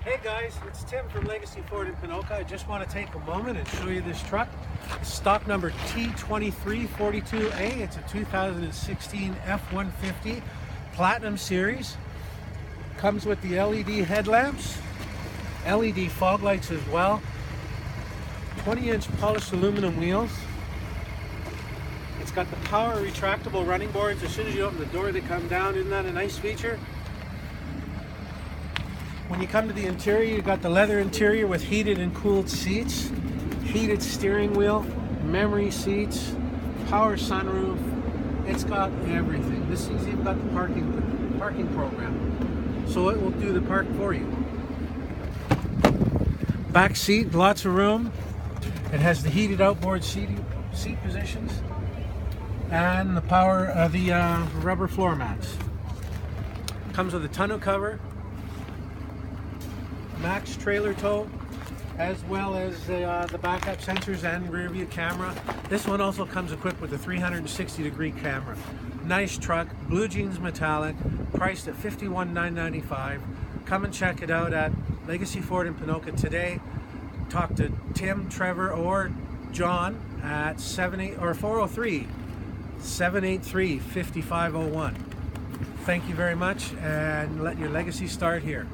Hey guys, it's Tim from Legacy Ford in Ponoka. I just want to take a moment and show you this truck. Stock number T2342A. It's a 2016 F-150 Platinum Series. Comes with the LED headlamps, LED fog lights as well, 20-inch polished aluminum wheels. It's got the power retractable running boards. As soon as you open the door, they come down. Isn't that a nice feature? When you come to the interior, you've got the leather interior with heated and cooled seats, heated steering wheel, memory seats, power sunroof. It's got everything. This has even got the parking program, so it will do the park for you. Back seat, lots of room. It has the heated outboard seat positions and the power of the rubber floor mats. Comes with a tonneau cover, max trailer tow, as well as the backup sensors and rear view camera. This one also comes equipped with a 360-degree camera. Nice truck, blue jeans metallic, priced at $51,995. Come and check it out at Legacy Ford in Ponoka today. Talk to Tim, Trevor, or John at 403-783-5501. Thank you very much, and let your legacy start here.